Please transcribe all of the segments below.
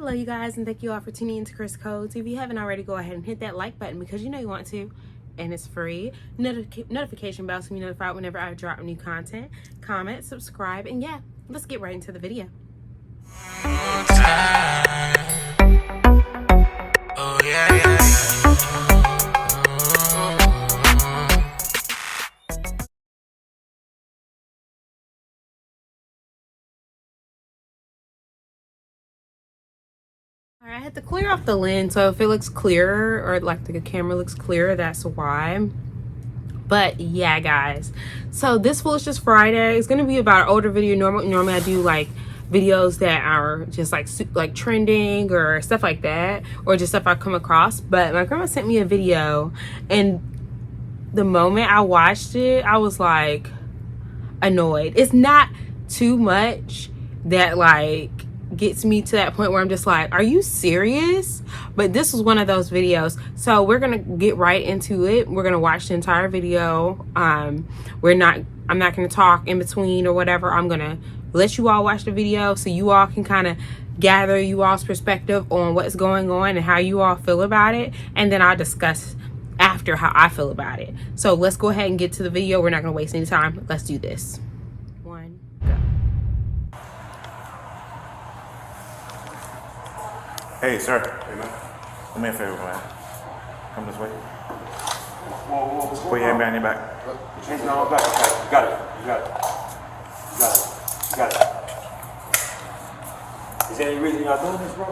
Hello you guys, and thank you all for tuning into Chris Codes. If you haven't already, go ahead and hit that like button because you know you want to, and it's free. Notification bell so you notified whenever I drop new content. Comment, subscribe, and yeah, let's get right into the video. Oh yeah. All right, I had to clear off the lens, so if it looks clearer or like the camera looks clearer, that's why. But yeah, guys, so this Foolishness Friday is going to be about an older video. Normally I do like videos that are just like trending or stuff like that, or just stuff I come across. But my grandma sent me a video, and the moment I watched it, I was like annoyed. It's not too much that like gets me to that point where I'm just like, are you serious? But this was one of those videos, so we're gonna get right into it. We're gonna watch the entire video. I'm not gonna talk in between or whatever. I'm gonna let you all watch the video so you all can kind of gather you all's perspective on what's going on and how you all feel about it, and then I'll discuss after how I feel about it. So let's go ahead and get to the video. We're not gonna waste any time. Let's do this. One, go. Hey, sir. Hey, man. Do me a favor, man. Come this way. Whoa. Put your hand behind your back. Hands on my back. Okay. You got it. Is there any reason y'all doing this, bro?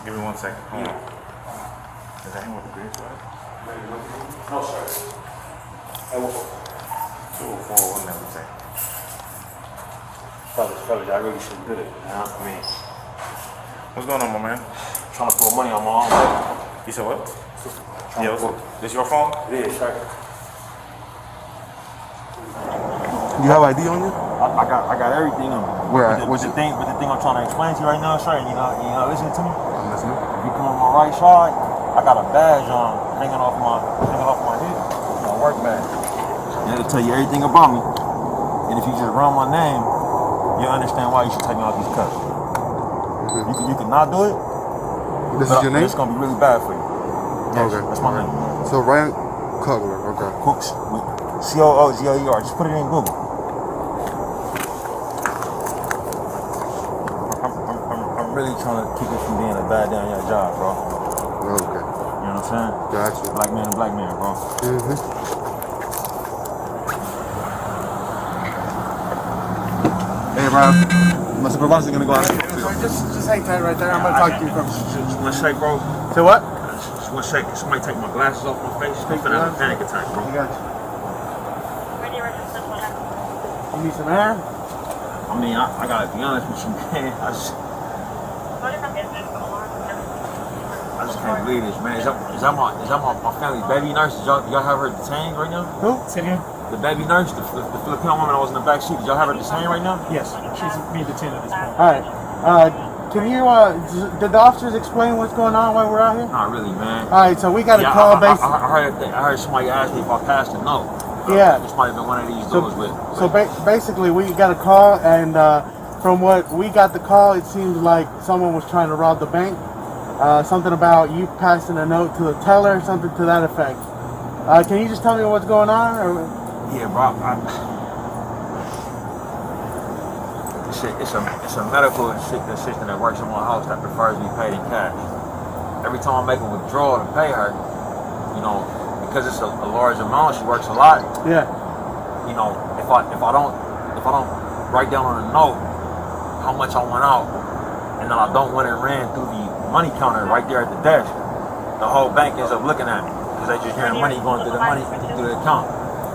Give me 1 second. Hold on. Is that him with the green sweater? No, sir. Hey, what? 204, what we say? Fellas, I really should do it. I mean, What's going on, my man? trying to put money on my own, bro. You said what? Trying Yo, to put. this your phone? It is, sir. You have ID on you? I got everything on me. Where? But the thing I'm trying to explain to you right now, sir, and you know, listen to me. I'm listening. If you come on my right side, I got a badge on hanging off my hip, my work badge. And it'll tell you everything about me. And if you just run my name, you'll understand why you should take me off these cuts. You can not do it. This is your name? It's gonna be really bad for you. Yes, Okay. that's my name. So Ryan Cutler, okay. Cooks, Cooger. Just put it in Google. I'm really trying to keep it from being a bad day on your job, bro. Okay. You know what I'm saying? Gotcha. Black man to black man, bro. Hey, Ryan. My supervisor's gonna go out here. Just hang tight right there. I'm gonna talk to you first. Just one shake, bro. Say what? Just one shake. Somebody take my glasses off my face. I'm finna have a panic attack, bro. I got you. You need some air? I mean, I gotta be honest with you, man. I just can't believe this, man. Is that my family's baby nurse? Did y'all have her detained right now? Who? Sit here. The baby nurse, the Filipino woman that was in the back seat. Did y'all have her detained right now? Yes, she's being detained at this point. All right. Can you? Did the officers explain what's going on while we're out here? Not really, man. All right. So we got a call. I heard somebody ask me if I passed a note. Yeah. This might have been one of these dudes with. So basically, we got a call, and from what we got the call, it seemed like someone was trying to rob the bank. Something about you passing a note to a teller, something to that effect. Can you just tell me what's going on? Or? Yeah, bro. It's a medical assistant that works in my house that prefers to be paid in cash. Every time I make a withdrawal to pay her, you know, because it's a large amount, she works a lot. Yeah. You know, if I don't write down on a note how much I want out, and then I don't want it ran through the money counter right there at the desk, the whole bank ends up looking at me because they just hearing money going through the account,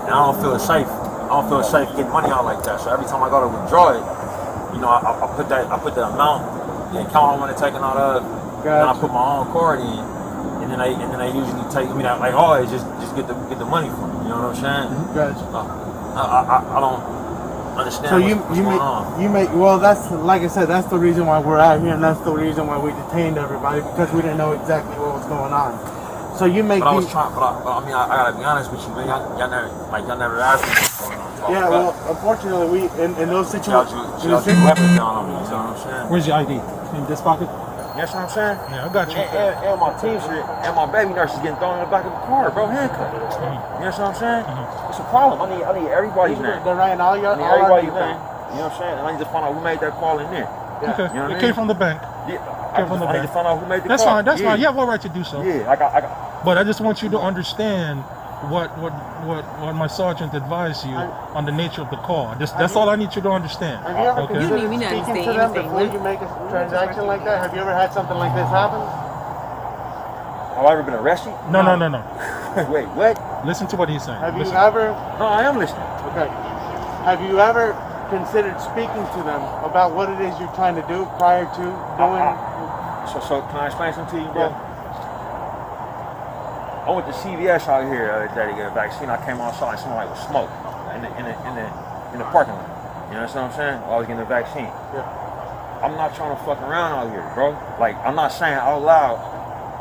and I don't feel safe. I don't feel safe getting money out like that. So every time I go to withdraw it, you know, I put the amount, the account I want it taken out of, and I put my own card in, and then they usually take me out like, oh, just get the money from me. You know what I'm saying? Gotcha. I don't understand. So what's going on. well, that's like I said, that's the reason why we're out here, and that's the reason why we detained everybody, because we didn't know exactly what was going on. So you make. But I was trying. But I mean, I gotta be honest with you, man. Y'all never asked me what's going on. Yeah, well, unfortunately, we in those situations. Y'all weapons down on me. You know what I'm saying? Where's your ID? In this pocket? You know what I'm saying? Yeah, I got you. And my t-shirt and my baby nurse is getting thrown in the back of the car, bro, handcuffed. You know what I'm saying? It's a problem. I need everybody's name. They're writing all your, I need all everybody's our name. You know what I'm saying? And I need to find out who made that call in there. Okay. You know what I It came mean? from the bank. Yeah. Came from the I need bank. to find out who made the That's call. fine. That's fine. You have all right to do so. Yeah, I got. But I just want you to understand what my sergeant advised you on the nature of the call. That's all I need you to understand. Have you ever Okay. You considered don't even speaking understand to them anything. before you make a transaction like that? Have you ever had something like this happen? Have I ever been arrested? No. Wait, what? Listen to what he's saying. Have Listen. you ever? No, I am listening. Okay. Have you ever considered speaking to them about what it is you're trying to do prior to doing? So can I explain something to you, bro? I went to CVS out here the other day to get a vaccine. I came outside and somebody was smoking in the parking lot. You know what I'm saying? I was getting the vaccine. Yeah. I'm not trying to fuck around out here, bro. Like, I'm not saying out loud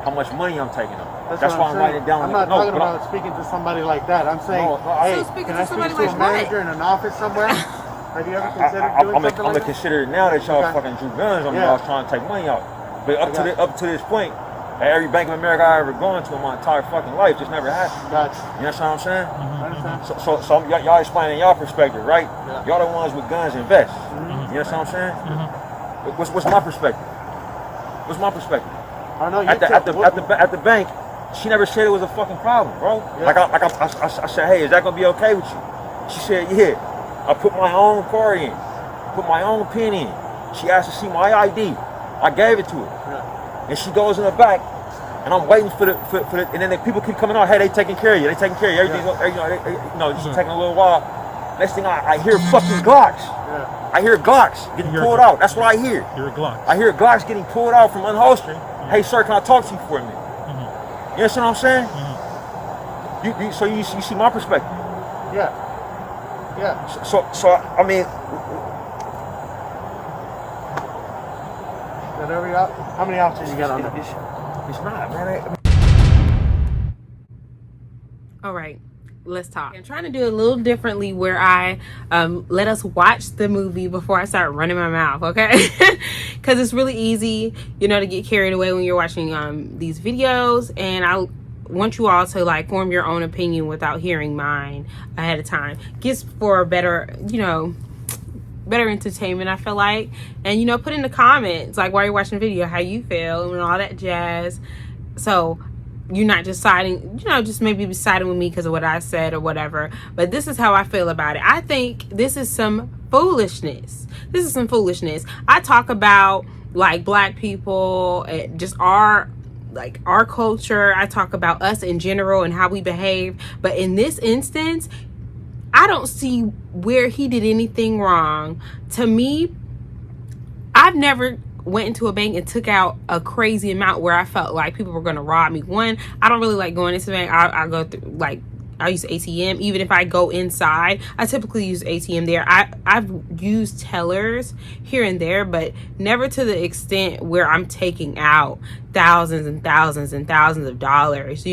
how much money I'm taking them. That's why I'm writing it down. I'm not talking about speaking to somebody like that. I'm saying, hey, So speaking can to I speak somebody to a like what? manager in an office somewhere? Have you ever considered doing I'm something like gonna that? consider it now that y'all Okay. fucking drew guns on me. Yeah. I was trying to take money out. But up to this point, at every Bank of America I ever gone to in my entire fucking life, just never happened. Gotcha. You know what I'm saying? I understand. So y'all explaining y'all perspective, right? Yeah. Y'all the ones with guns and vests. You know what I'm saying? What's my perspective? What's my perspective? I know you At the bank, she never said it was a fucking problem, bro. Yeah. I said, hey, is that gonna be okay with you? She said, yeah. I put my own card in, put my own pin in. She asked to see my ID. I gave it to her. Yeah. And she goes in the back, and I'm waiting for the and then the people keep coming out. Hey, they taking care of you. They taking care of you. Everything's it's taking a little while. Next thing I hear fucking Glocks. Yeah. I hear Glocks getting pulled out. That's what I hear. You're a Glock. I hear Glocks getting pulled out from unholstering. Hey, sir, can I talk to you for a minute? You understand what I'm saying? So you see my perspective. Yeah. Yeah. So I mean, how many officers you got on there? it's not, man. All right, let's talk. I'm trying to do it a little differently where I let us watch the movie before I start running my mouth, okay? Because it's really easy, to get carried away when you're watching these videos, and I want you all to like form your own opinion without hearing mine ahead of time. Gets for better, better entertainment, I feel like. And put in the comments like while you're watching the video how you feel and all that jazz. So you're not just siding, just maybe siding with me because of what I said or whatever. But this is how I feel about it. I think this is some foolishness. I talk about like black people, just our culture. I talk about us in general and how we behave. But in this instance, I don't see where he did anything wrong. To me, I've never went into a bank and took out a crazy amount where I felt like people were going to rob me. One, I don't really like going into the bank. I go through I use ATM. Even if I go inside, I typically use ATM there. I've used tellers here and there, but never to the extent where I'm taking out thousands and thousands and thousands of dollars.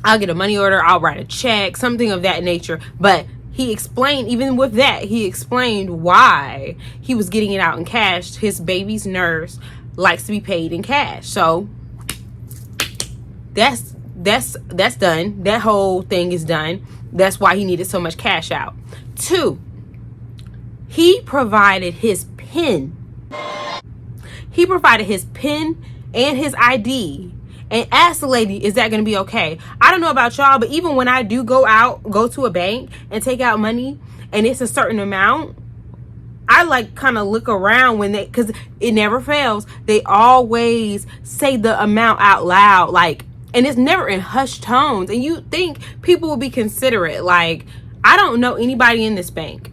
I'll get a money order, I'll write a check, something of that nature. But he explained, even with that, he explained why he was getting it out in cash. His baby's nurse likes to be paid in cash. So that's done. That whole thing is done. That's why he needed so much cash out. 2, he provided his PIN. He provided his PIN and his ID and asked the lady, is that going to be okay? I don't know about y'all, but even when I do go to a bank and take out money and it's a certain amount, I kind of look around because it never fails. They always say the amount out loud, and it's never in hushed tones. And you think people will be considerate. I don't know anybody in this bank.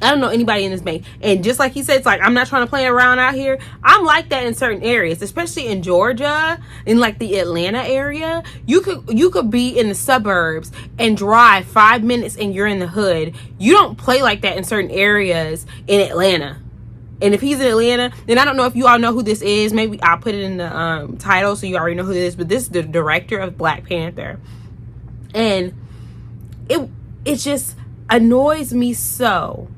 And just like he said, it's I'm not trying to play around out here. I'm like that in certain areas, especially in Georgia, in the Atlanta area. You could be in the suburbs and drive 5 minutes and you're in the hood. You don't play like that in certain areas in Atlanta. And if he's in Atlanta, then I don't know if you all know who this is. Maybe I'll put it in the title so you already know who this is. But this is the director of Black Panther. And it just annoys me so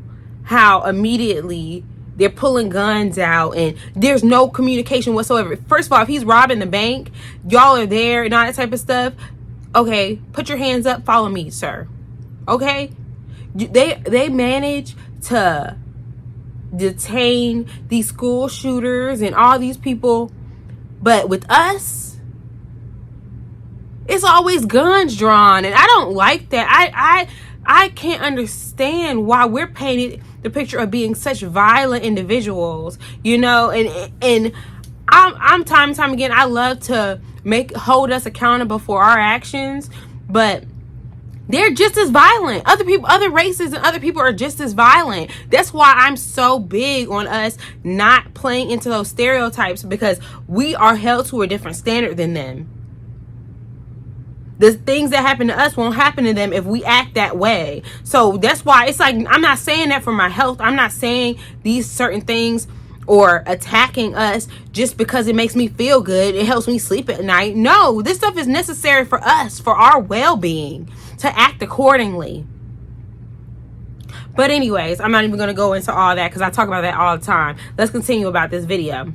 how immediately they're pulling guns out and there's no communication whatsoever. First of all, if he's robbing the bank, y'all are there and all that type of stuff. Okay, put your hands up, follow me, sir. Okay? They manage to detain these school shooters and all these people, but with us, it's always guns drawn, and I don't like that. I can't understand why we're painted the picture of being such violent individuals, you know. And I'm time and time again, I love to hold us accountable for our actions, but they're just as violent. Other people, other races and other people are just as violent. That's why I'm so big on us not playing into those stereotypes, because we are held to a different standard than them. The things that happen to us won't happen to them if we act that way. So that's why it's like, I'm not saying that for my health. I'm not saying these certain things or attacking us just because it makes me feel good. It helps me sleep at night. No, this stuff is necessary for us, for our well-being, to act accordingly. But anyways, I'm not even going to go into all that because I talk about that all the time. Let's continue about this video.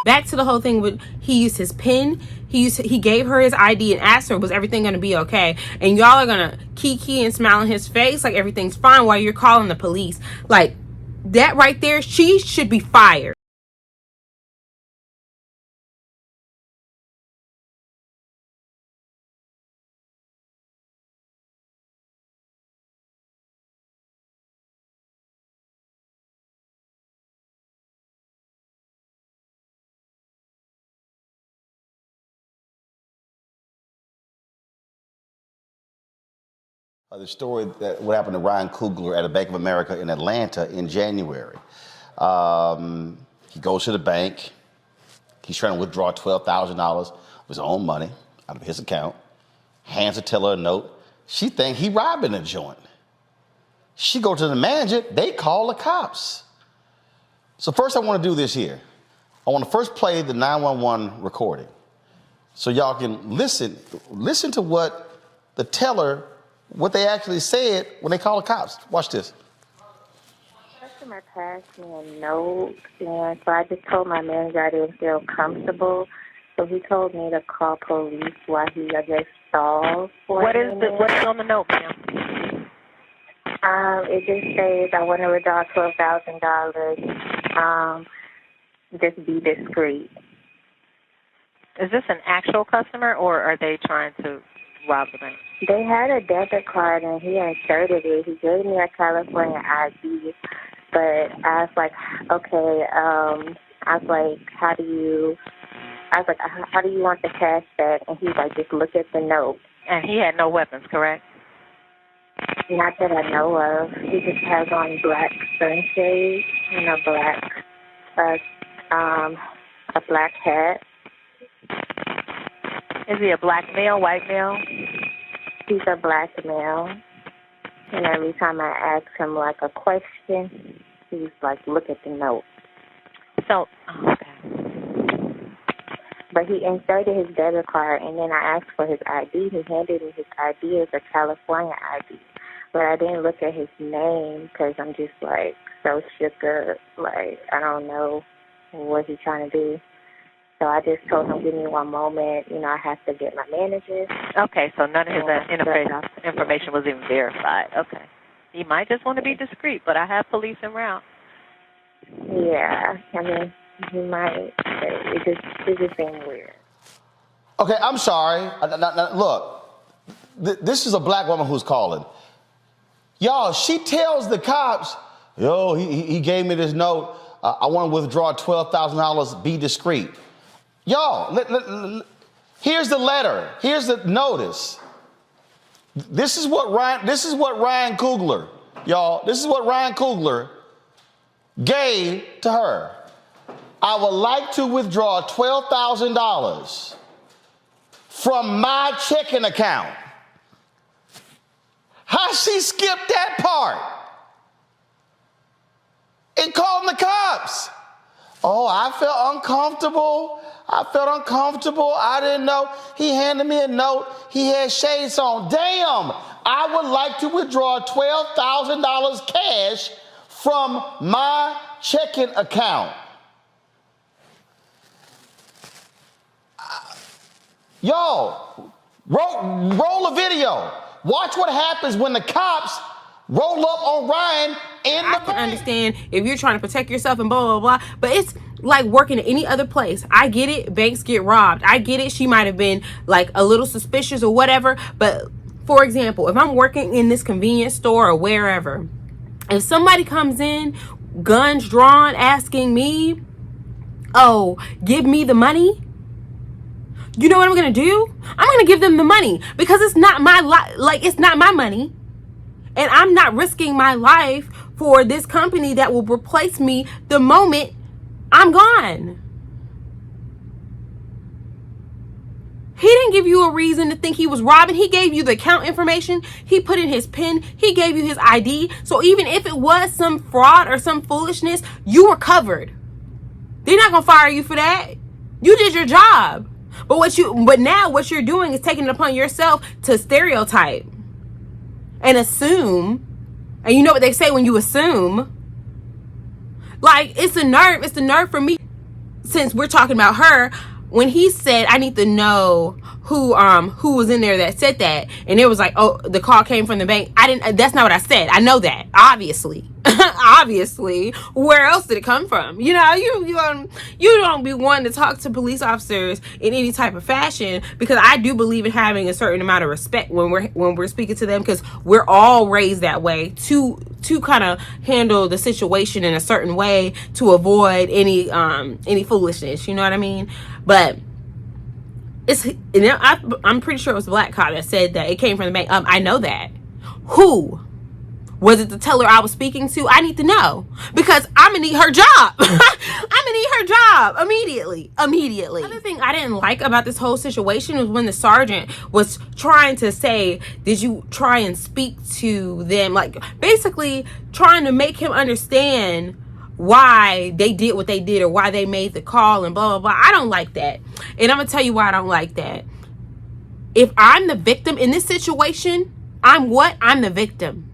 Back to the whole thing with, he used his pen, he gave her his ID and asked her, was everything going to be okay? And y'all are going to kiki and smile in his face like everything's fine while you're calling the police. Like, that right there, she should be fired. The story that what happened to Ryan Coogler at a Bank of America in Atlanta in January. He goes to the bank. He's trying to withdraw $12,000 of his own money out of his account. Hands the teller a note. She thinks he robbing a joint. She goes to the manager. They call the cops. So first I want to do this here. I want to first play the 911 recording so y'all can listen to what the teller, what they actually said when they called the cops. Watch this. Customer passed me a note, and so I just told my manager I didn't feel comfortable. So he told me to call police while he, I guess, stalled for What a is minute. what's on the note, ma'am? It just says I want to withdraw $12,000. Just be discreet. Is this an actual customer, or are they trying to rob the bank? They had a debit card, and he inserted it. He gave me a California ID, but I was like, okay. I was like, how do you want the cash back? And he's like, just look at the note. And he had no weapons, correct? Not that I know of. He just has on black sunshades and a black hat. Is he a black male, white male? He's a black male. And every time I ask him like a question, he's like, look at the note. So, okay. But he inserted his debit card, and then I asked for his ID. He handed me his ID as a California ID. But I didn't look at his name because I'm just like so shook up. Like, I don't know what he's trying to do. So I just told him, give me one moment. You know, I have to get my manager. Okay, so none of his information was even verified. Okay. He might just want to be discreet, but I have police en route. Yeah, I mean, he might. It just seemed weird. Okay, I'm sorry. Look, this is a black woman who's calling. Y'all, she tells the cops, yo, he gave me this note. I want to withdraw $12,000. Be discreet. Y'all, here's the letter. Here's the notice. This is what Ryan Coogler, y'all. This is what Ryan Coogler gave to her. I would like to withdraw $12,000 from my checking account. How she skipped that part and called the cops? Oh, I felt uncomfortable. I didn't know. He handed me a note. He had shades on. Damn, I would like to withdraw $12,000 cash from my checking account. Y'all, roll a video. Watch what happens when the cops roll up on Ryan in the I can understand if you're trying to protect yourself and blah, blah, blah, but it's like working at any other place. I get it. Banks get robbed. I get it. She might have been like a little suspicious or whatever. But for example, if I'm working in this convenience store or wherever, if somebody comes in, guns drawn, asking me, oh, give me the money, you know what I'm going to do? I'm going to give them the money because it's not my it's not my money. And I'm not risking my life for this company that will replace me the moment I'm gone. He didn't give you a reason to think he was robbing. He gave you the account information. He put in his PIN. He gave you his ID. So even if it was some fraud or some foolishness, you were covered. They're not going to fire you for that. You did your job. But now what you're doing is taking it upon yourself to stereotype and assume. And you know what they say when you assume. Like, it's the nerve for me, since we're talking about her, when he said, I need to know who was in there that said that, and it was like, oh, the call came from the bank. That's not what I said. I know that, obviously. Obviously, where else did it come from? You know, you don't be wanting to talk to police officers in any type of fashion, because I do believe in having a certain amount of respect when we're speaking to them, because we're all raised that way to kind of handle the situation in a certain way to avoid any foolishness. You know what I mean? But I'm pretty sure it was a black cop that said that it came from the bank. I know that. Who? Was it the teller I was speaking to? I need to know, because I'm gonna need her job. I'm gonna need her job immediately. Another thing I didn't like about this whole situation was when the sergeant was trying to say, did you try and speak to them? Like, basically trying to make him understand why they did what they did or why they made the call and blah, blah, blah. I don't like that. And I'm gonna tell you why I don't like that. If I'm the victim in this situation, I'm the victim.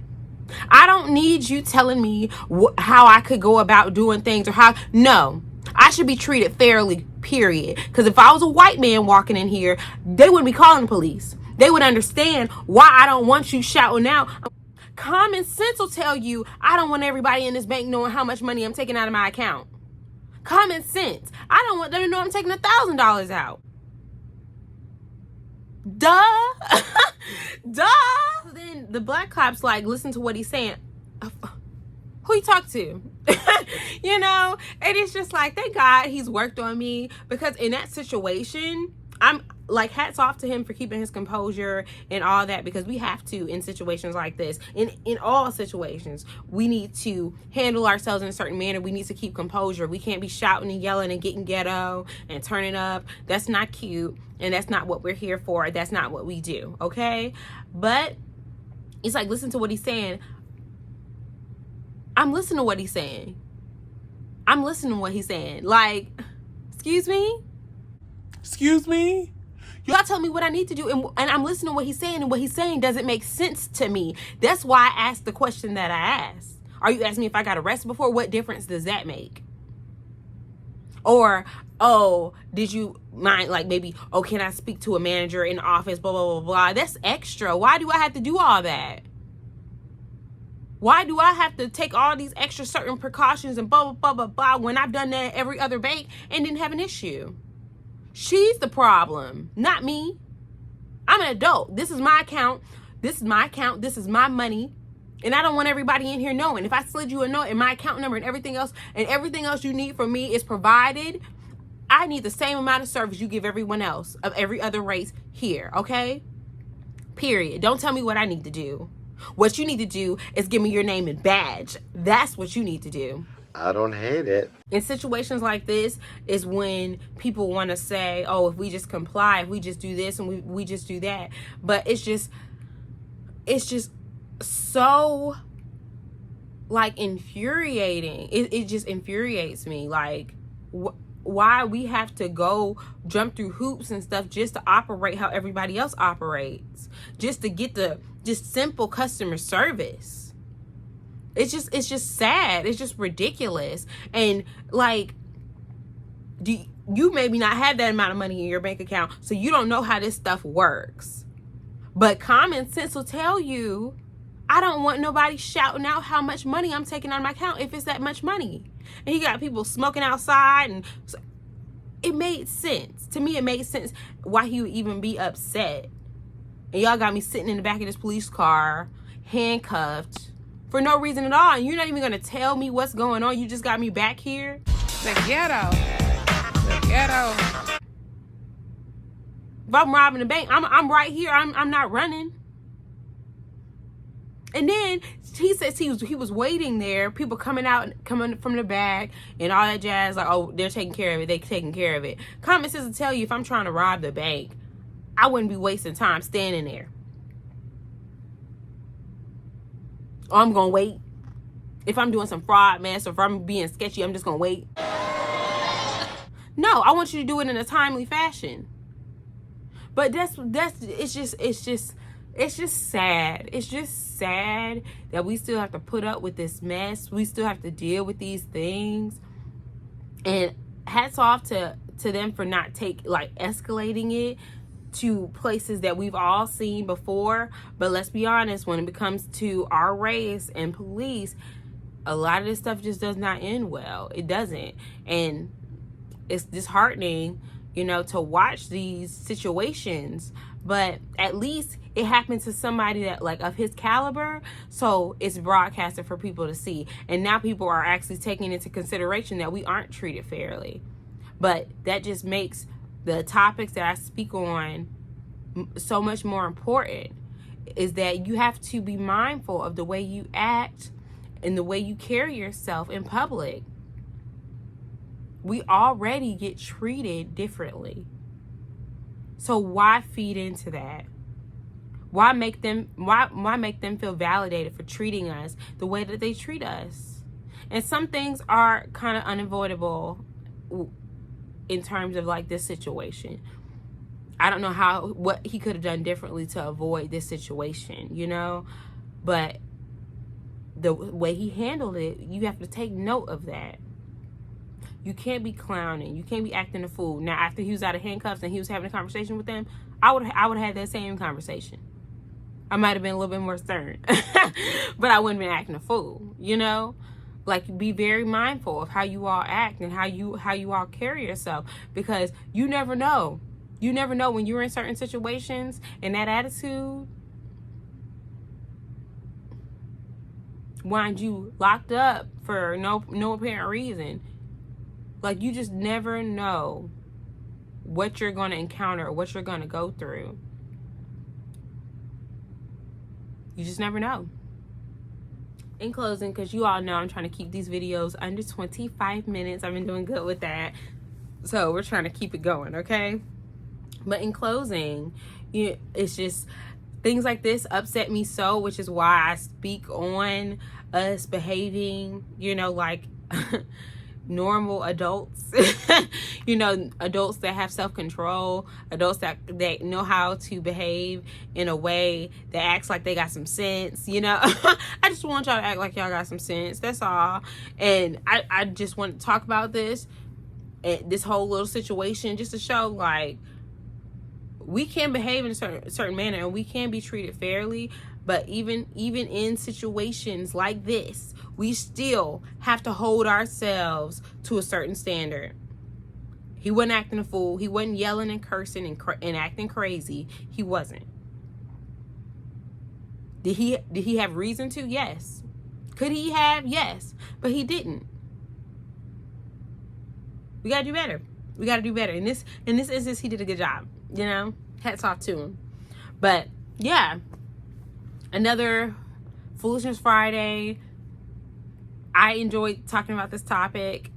I don't need you telling me how I could go about doing things, or no, I should be treated fairly, period. Because if I was a white man walking in here, they wouldn't be calling the police. They would understand why I don't want you shouting out. Common sense will tell you I don't want everybody in this bank knowing how much money I'm taking out of my account. Common sense. I don't want them to know I'm taking $1,000 out. Duh. Duh. Then the black cops like, listen to what he's saying. Who you talk to? You know? And it's just like, thank God he's worked on me, because in that situation, I'm like, hats off to him for keeping his composure and all that, because we have to in situations like this. In all situations, we need to handle ourselves in a certain manner. We need to keep composure. We can't be shouting and yelling and getting ghetto and turning up. That's not cute, and that's not what we're here for. That's not what we do, okay? But it's like, listen to what he's saying. I'm listening to what he's saying. I'm listening to what he's saying. Like, excuse me? Excuse me? Y'all tell me what I need to do, and I'm listening to what he's saying, and what he's saying doesn't make sense to me. That's why I asked the question that I asked. Are you asking me if I got arrested before? What difference does that make? Or, oh, did you mind, like, maybe, oh, can I speak to a manager in the office, blah, blah, blah, blah. That's extra. Why do I have to do all that? Why do I have to take all these extra certain precautions and blah, blah, blah, blah, blah, when I've done that at every other bank and didn't have an issue? She's the problem, not me. I'm an adult. This is my account. This is my account. This is my money. And I don't want everybody in here knowing. If I slid you a note and my account number and everything else you need from me is provided, I need the same amount of service you give everyone else of every other race here, okay? Period. Don't tell me what I need to do. What you need to do is give me your name and badge. That's what you need to do. I don't hate it. In situations like this is when people want to say, oh, if we just comply, if we just do this and we just do that. But it's just so, like, infuriating. It just infuriates me. Like, why we have to go jump through hoops and stuff just to operate how everybody else operates, just to get the just simple customer service. It's just sad. It's just ridiculous. And like, you maybe not have that amount of money in your bank account, so you don't know how this stuff works. But common sense will tell you, I don't want nobody shouting out how much money I'm taking out of my account if it's that much money. And you got people smoking outside, and it made sense. To me, it made sense why he would even be upset. And y'all got me sitting in the back of this police car, handcuffed, for no reason at all. And you're not even gonna tell me what's going on. You just got me back here. The ghetto. The ghetto. If I'm robbing the bank, I'm right here. I'm not running. And then he says he was waiting there, people coming from the back and all that jazz, like, oh, they're taking care of it, they taking care of it. Common sense will tell you, if I'm trying to rob the bank, I wouldn't be wasting time standing there. Or I'm gonna wait. If I'm doing some fraud mess, or if I'm being sketchy, I'm just gonna wait. No, I want you to do it in a timely fashion. But it's just sad. It's just sad that we still have to put up with this mess. We still have to deal with these things. And hats off to them for not escalating it to places that we've all seen before. But let's be honest, when it comes to our race and police, a lot of this stuff just does not end well. It doesn't. And it's disheartening, to watch these situations. But at least it happened to somebody that of his caliber, so it's broadcasted for people to see. And now people are actually taking into consideration that we aren't treated fairly. But that just makes the topics that I speak on so much more important, is that you have to be mindful of the way you act and the way you carry yourself in public. We already get treated differently. So why feed into that? Why make them feel validated for treating us the way that they treat us? And some things are kind of unavoidable in terms of this situation. I don't know what he could have done differently to avoid this situation, but the way he handled it, you have to take note of that. You can't be clowning. You can't be acting a fool. Now, after he was out of handcuffs and he was having a conversation with them, I would have had that same conversation. I might have been a little bit more stern, but I wouldn't have been acting a fool. Be very mindful of how you all act and how you all carry yourself, because you never know. You never know when you're in certain situations, and that attitude winds you locked up for no apparent reason. You just never know what you're going to encounter or what you're going to go through. You just never know. In closing, because you all know I'm trying to keep these videos under 25 minutes. I've been doing good with that. So we're trying to keep it going, okay? But in closing, it's just things like this upset me so, which is why I speak on us behaving, like normal adults. Adults that have self-control, adults that know how to behave in a way that acts like they got some sense. I just want y'all to act like y'all got some sense. That's all. And I just want to talk about this whole little situation, just to show we can behave in a certain manner, and we can be treated fairly. But even in situations like this, we still have to hold ourselves to a certain standard. He wasn't acting a fool. He wasn't yelling and cursing and acting crazy. He wasn't. Did he have reason to? Yes. Could he have? Yes. But he didn't. We gotta do better. We gotta do better. In this instance, he did a good job. Hats off to him. But yeah, another Foolishness Friday. I enjoyed talking about this topic,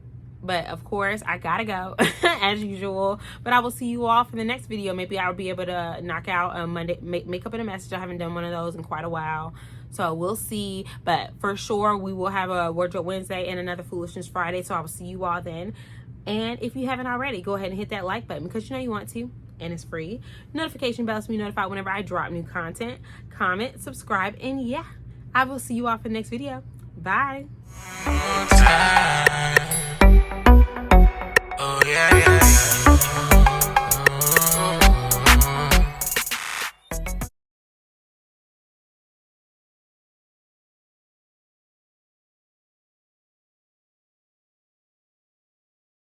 but of course I gotta go as usual. But I will see you all for the next video. Maybe I'll be able to knock out a Monday makeup and a message. I haven't done one of those in quite a while, so we'll see. But for sure, we will have a Wardrobe Wednesday and another Foolishness Friday. So I will see you all then. And if you haven't already, go ahead and hit that like button, because you want to, and it's free. Notification bells to be notified whenever I drop new content. Comment, subscribe, and yeah, I will see you all for the next video. Bye. Oh, yeah, yeah.